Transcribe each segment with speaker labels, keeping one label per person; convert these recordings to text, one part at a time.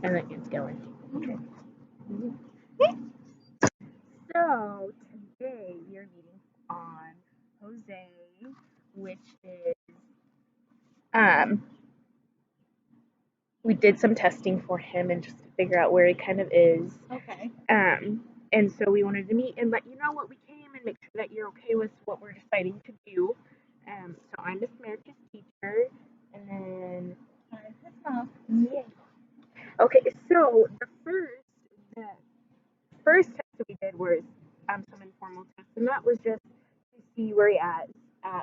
Speaker 1: And then it's going. Okay. So today we are meeting on Jose, which is we did some testing for him and just to figure out where he kind of is.
Speaker 2: Okay.
Speaker 1: And so we wanted to meet and let you know what we came and make sure that you're okay with what we're deciding to do. So I'm Miss America's teacher, and then yeah. Okay, so the first test that we did was some informal tests, and that was just to see where you're at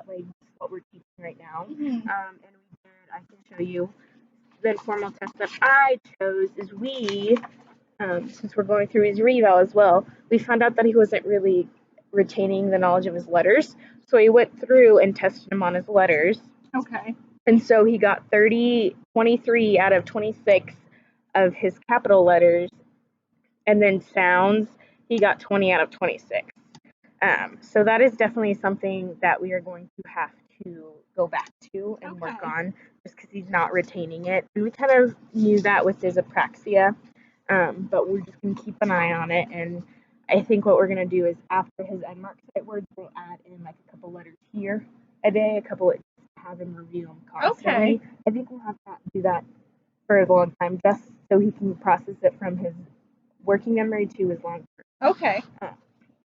Speaker 1: like what we're teaching right now.
Speaker 2: Mm-hmm.
Speaker 1: And we did. I can show you the informal test that I chose. Is since we're going through his reeval as well, we found out that he wasn't really retaining the knowledge of his letters. So we went through and tested him on his letters.
Speaker 2: Okay.
Speaker 1: And so he got 23 out of 26 of his capital letters. And then sounds, he got 20 out of 26. So that is definitely something that we are going to have to go back to and work on, just because he's not retaining it. And we kind of knew that with his apraxia, but we're just going to keep an eye on it. And I think what we're going to do is after his end mark sight words, we'll add in like a couple letters here a day, a couple to have him review them constantly.
Speaker 2: Okay.
Speaker 1: I think we'll have to do that for a long time, just so he can process it from his working memory to his long term.
Speaker 2: Okay.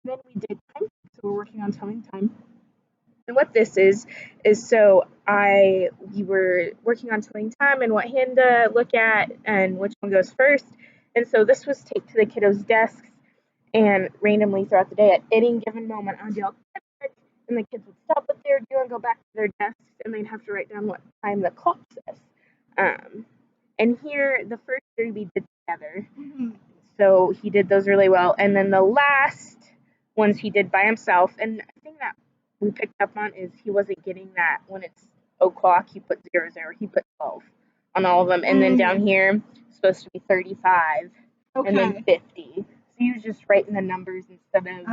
Speaker 1: Then we did time, so we're working on telling time. And what this is so we were working on telling time and what hand to look at and which one goes first. And so this was taped to the kiddos' desks and randomly throughout the day at any given moment I'd yell, and the kids would stop what they were doing, go back to their desks, and they'd have to write down what time the clock says. And here, the first three we did together.
Speaker 2: Mm-hmm.
Speaker 1: So he did those really well. And then the last ones he did by himself. And the thing that we picked up on is he wasn't getting that when it's o'clock, he put 00, he put 12 on all of them. And then down here, it's supposed to be 35 and then 50. So he was just writing the numbers
Speaker 2: instead of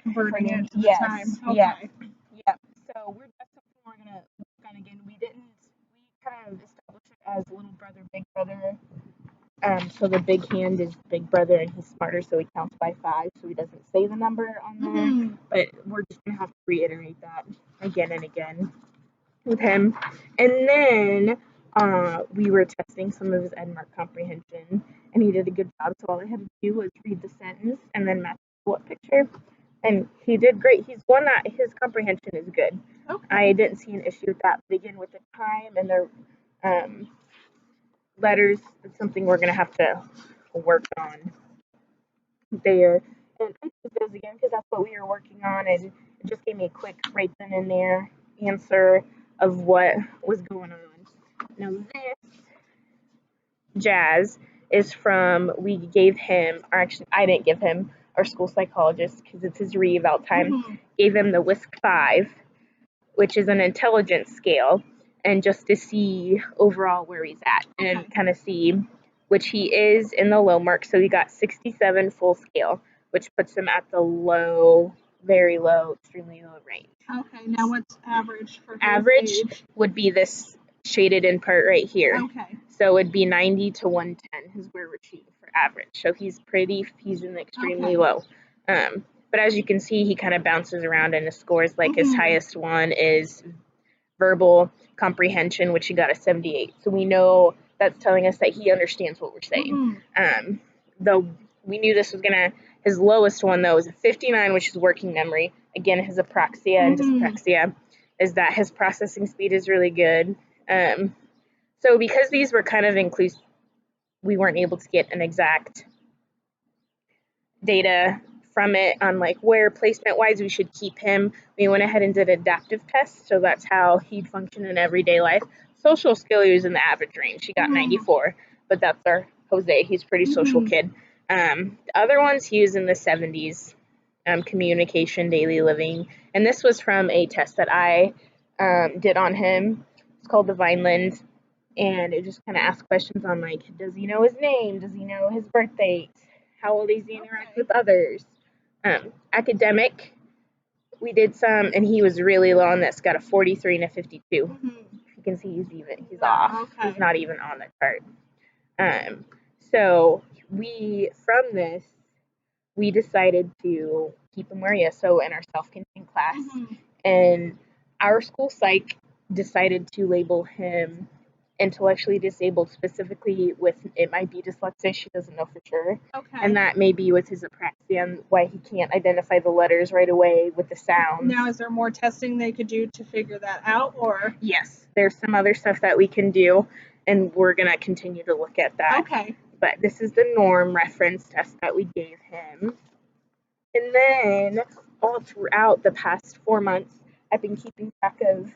Speaker 2: converting it to the time. Okay.
Speaker 1: Yeah. So that's something we're going to work on again. We kind of established it as little brother, big brother. So the big hand is big brother, and he's smarter, so he counts by 5, so he doesn't say the number on there. Mm-hmm. But we're just going to have to reiterate that again and again with him. And then we were testing some of his Edmark comprehension, and he did a good job. So all I had to do was read the sentence and then match what picture. And he did great. He's one that his comprehension is good.
Speaker 2: Okay.
Speaker 1: I didn't see an issue with that. But again, with the time and the letters, it's something we're going to have to work on there. And I did those again because that's what we were working on, and it just gave me a quick right then and there answer of what was going on. Now this jazz is from, we gave him, or actually I didn't give him, our school psychologist, because it's his re-eval time, gave him the WISC-5, which is an intelligence scale, and just to see overall where he's at and kind of see, which he is in the low mark. So he got 67 full scale, which puts him at the low, very low, extremely low range.
Speaker 2: Okay, now what's average for his
Speaker 1: Average
Speaker 2: age?
Speaker 1: would be this shaded in part right here.
Speaker 2: Okay.
Speaker 1: So it would be 90 to 110 is where we're shooting for average. So he's in the extremely low. But as you can see, he kind of bounces around in his scores. Like his highest one is verbal comprehension, which he got a 78. So we know that's telling us that he understands what we're saying. Though we knew this was his lowest one though is a 59, which is working memory. Again, his apraxia and dyspraxia is that his processing speed is really good. So because these were kind of inclusive, we weren't able to get an exact data from it on like where placement wise we should keep him. We went ahead and did adaptive tests, so that's how he'd function in everyday life. Social skill, he was in the average range. He got 94, but that's our Jose. He's a pretty social kid. The other ones, he was in the 70s. Communication, daily living, and this was from a test that I did on him. It's called the Vineland, and it just kind of asks questions on like, does he know his name? Does he know his birth date? How will he interact with others? Academic, we did some, and he was really low on this, got a 43 and a 52. You can see he's off. He's not even on the chart. So from this, we decided to keep him where he is, so in our self-contained class. And our school psych decided to label him intellectually disabled, specifically with, it might be dyslexia, she doesn't know for sure.
Speaker 2: Okay.
Speaker 1: And that may be with his apraxia and why he can't identify the letters right away with the sounds.
Speaker 2: Now, is there more testing they could do to figure that out, or?
Speaker 1: Yes, there's some other stuff that we can do, and we're going to continue to look at that.
Speaker 2: Okay.
Speaker 1: But this is the norm reference test that we gave him. And then all throughout the past 4 months, I've been keeping track of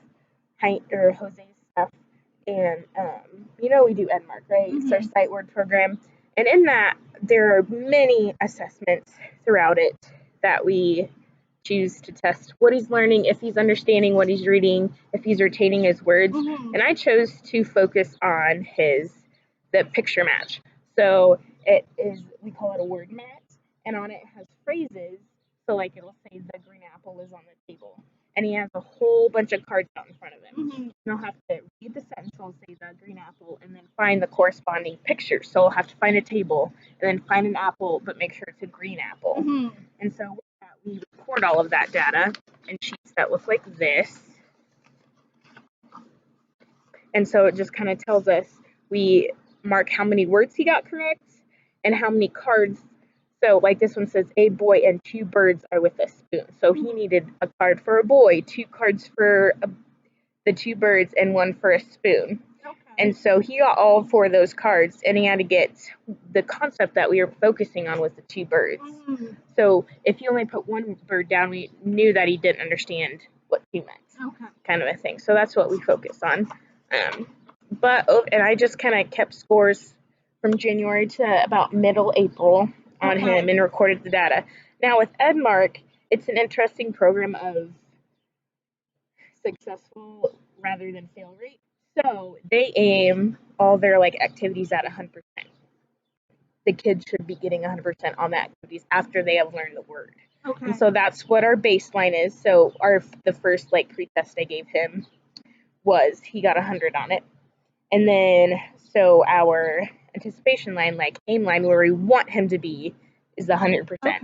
Speaker 1: Jose's stuff. And, we do Edmark, right? It's our sight word program. And in that, there are many assessments throughout it that we choose to test what he's learning, if he's understanding what he's reading, if he's retaining his words. And I chose to focus on the picture match. So we call it a word match. And on it has phrases. So like it'll say the green apple is on the table. And he has a whole bunch of cards out in front of him. And he'll have to read the sentence, so he'll say the green apple, and then find the corresponding picture. So he'll have to find a table, and then find an apple, but make sure it's a green apple. And so with that, we record all of that data in sheets that look like this. And so it just kind of tells us, we mark how many words he got correct and how many cards. So like this one says, a boy and 2 birds are with a spoon. So he needed a card for a boy, 2 cards for the 2 birds, and 1 for a spoon. Okay. And so he got all 4 of those cards, and he had to get the concept that we were focusing on was the 2 birds. So if he only put 1 bird down, we knew that he didn't understand what 2 meant, kind of a thing. So that's what we focus on. And I just kind of kept scores from January to about middle April on him and recorded the data. Now with Edmark, it's an interesting program of successful rather than fail rate. So they aim all their activities at 100%. The kids should be getting 100% on the activities after they have learned the word. Okay. And so that's what our baseline is. So the first pre-test I gave him was he got 100 on it. And then so our anticipation line, aim line, where we want him to be, is 100%. Okay.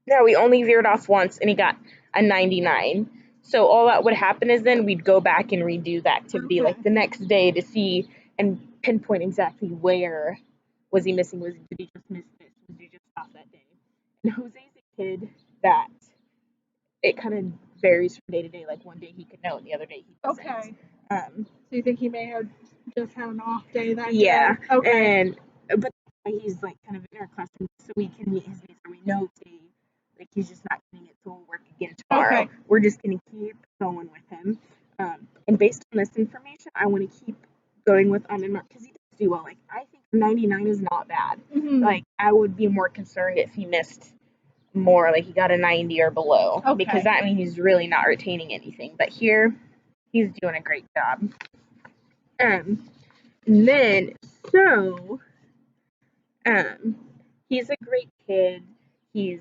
Speaker 1: Now we only veered off once, and he got a 99. So all that would happen is then we'd go back and redo the activity the next day to see and pinpoint exactly where was he missing. Did he just miss this? Was he just off that day? And Jose's a kid that it kind of varies from day to day. One day he could know, and the other day he doesn't.
Speaker 2: Okay. So you think he may have just had an off day that day?
Speaker 1: Yeah.
Speaker 2: Okay.
Speaker 1: But he's kind of in our classroom, so we can meet his needs, or we know today he's just not getting it, so we'll work again tomorrow. Okay. We're just going to keep going with him. And based on this information, I want to keep going with Edmark because he does do well. I think 99 is not bad. I would be more concerned if he missed more, he got a 90 or below, because that means he's really not retaining anything. But here, he's doing a great job. He's a great kid. He's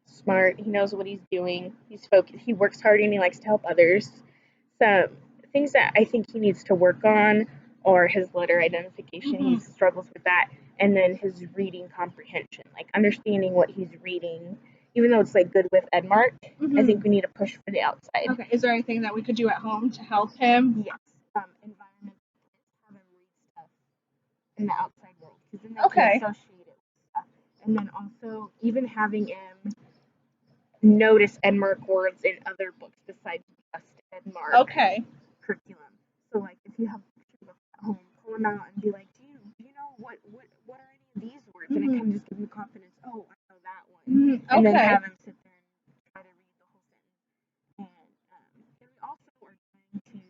Speaker 1: smart. He knows what he's doing. He's focused. He works hard, and he likes to help others. Some things that I think he needs to work on are his letter identification. He struggles with that. And then his reading comprehension, understanding what he's reading. Even though it's good with Edmark, I think we need to push for the outside.
Speaker 2: Okay. Is there anything that we could do at home to help him?
Speaker 1: Yes. Environment, have him read stuff in the outside world, because then they can associate it with stuff. And then also even having him notice Edmark words in other books besides just Edmark curriculum. So if you have picture books at home, pull them out and be like, do you know what are any of these words? And it kind of just gives him confidence. Oh, I know that one. And then have him sit there and try to read the whole sentence. And we also are going to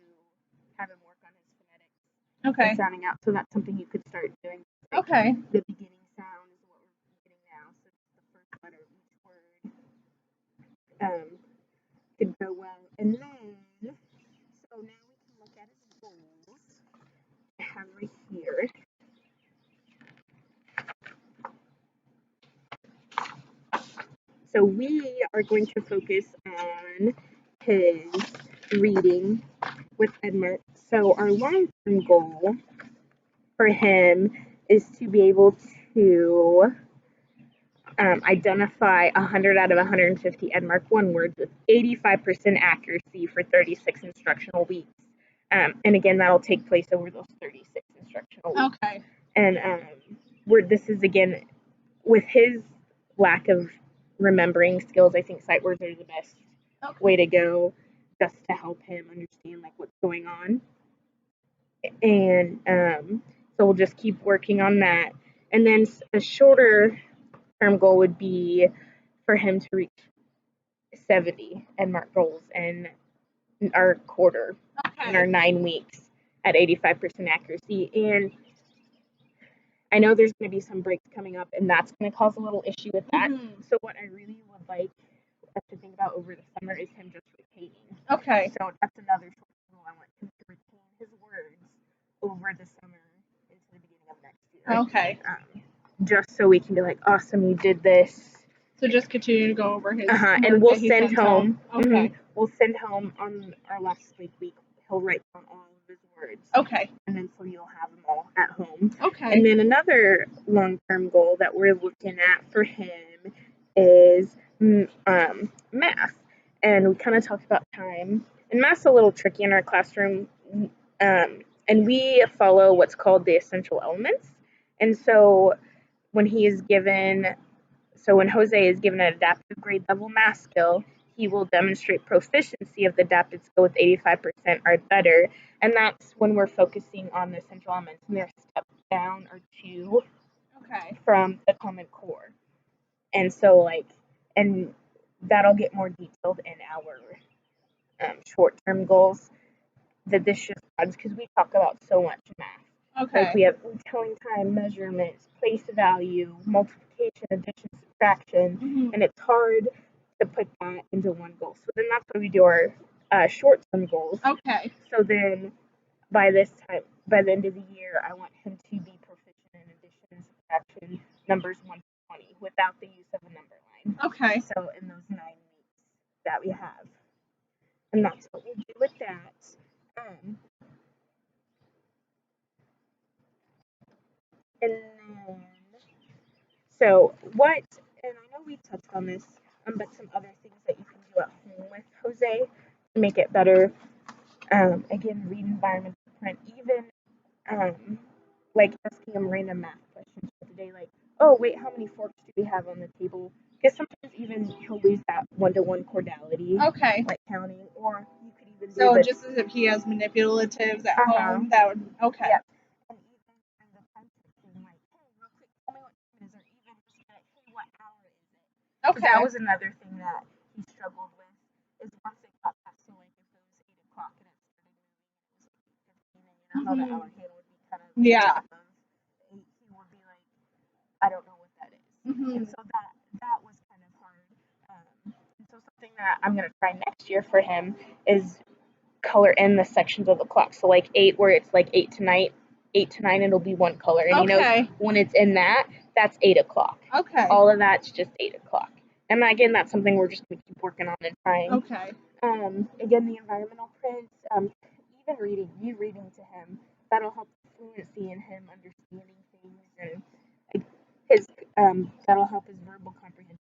Speaker 1: have him work on his phonetics and sounding out. So that's something you could start doing. The beginning sound is what we're getting now. So just the first letter of each word could go well. And then, so now we can look at his goals. I have right here. So we are going to focus on his reading with Edmark. so our long-term goal for him is to be able to identify 100 out of 150 EdMark 1 words with 85% accuracy for 36 instructional weeks. And again, that'll take place over those 36 instructional weeks.
Speaker 2: Okay.
Speaker 1: And this is, again, with his lack of remembering skills, I think sight words are the best way to go, just to help him understand like what's going on. And so we'll just keep working on that. And then a shorter term goal would be for him to reach 70 EdMark goals in our quarter, in our 9 weeks at 85% accuracy. And I know there's going to be some breaks coming up, and that's going to cause a little issue with that. Mm-hmm. So what I really would like us to think about over the summer is him just retaining.
Speaker 2: Okay.
Speaker 1: So that's another short goal. I want him to retain his words over the summer into the beginning of next year.
Speaker 2: Okay.
Speaker 1: Just so we can be like, awesome, you did this.
Speaker 2: So just continue to go over his
Speaker 1: and we'll send home.
Speaker 2: Okay.
Speaker 1: Mm-hmm. We'll send home on our last week. He'll write down all of his words.
Speaker 2: Okay.
Speaker 1: And then so you'll have them all at home.
Speaker 2: Okay.
Speaker 1: And then another long-term goal that we're looking at for him is math. And we kind of talked about time. And math's a little tricky in our classroom. And we follow what's called the essential elements. And so when Jose is given an adaptive grade level math skill, he will demonstrate proficiency of the adapted skill with 85% or better. And that's when we're focusing on the essential elements. And they're a step down or two from the Common Core. And so, and that'll get more detailed in our short-term goals. That this just adds, because we talk about so much math.
Speaker 2: Okay.
Speaker 1: Like we have telling time, measurements, place value, multiplication, addition, subtraction, and it's hard to put that into one goal. So then that's why we do our short-term goals.
Speaker 2: Okay.
Speaker 1: So then by the end of the year, I want him to be proficient in addition, subtraction, numbers 1 to 20 without the use of a number line.
Speaker 2: Okay.
Speaker 1: So in those 9 weeks that we have. And that's what we'll do with that. And then, and I know we touched on this, but some other things that you can do at home with Jose to make it better. Again, read environmental print, even like asking him random math questions for the day, like, oh, wait, how many forks do we have on the table? Because sometimes even he'll lose that one-to-one cordality.
Speaker 2: Okay.
Speaker 1: Like counting, or you could even do
Speaker 2: so just as if he has manipulatives at home, that would, okay.
Speaker 1: Yeah. And even in the time thing, like, hey, real quick, tell me what time it is, or even just like, hey, what hour is it?
Speaker 2: Okay.
Speaker 1: That was another thing that he struggled with, is once it got past, so like if it was 8 o'clock and it started moving, and it was like 8:15, and you know how the hour hand would be kind of he would be like, I don't know what that is. And so that was kind of hard. And so something that I'm going to try next year for him is color in the sections of the clock. So like 8, where it's like 8 to 9, it'll be one color. And he knows when it's in that's 8 o'clock.
Speaker 2: Okay.
Speaker 1: All of that's just 8 o'clock. And again, that's something we're just going to keep working on and trying.
Speaker 2: Okay.
Speaker 1: Again, the environmental prints, even reading to him, that'll help fluency in him understanding things, and his that'll help his verbal comprehension.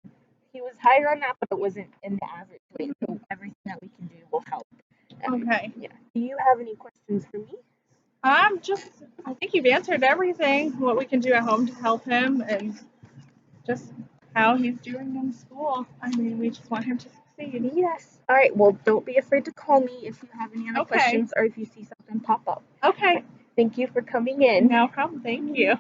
Speaker 1: He was higher on that, but it wasn't in the average rate. So everything that we can do will help.
Speaker 2: Okay.
Speaker 1: Yeah. Do you have any questions for me?
Speaker 2: I think you've answered everything, what we can do at home to help him, and just how he's doing in school. I mean, we just want him to succeed.
Speaker 1: Yes. All right. Well, don't be afraid to call me if you have any other questions or if you see something pop up.
Speaker 2: Okay.
Speaker 1: Thank you for coming in.
Speaker 2: No problem. Thank you.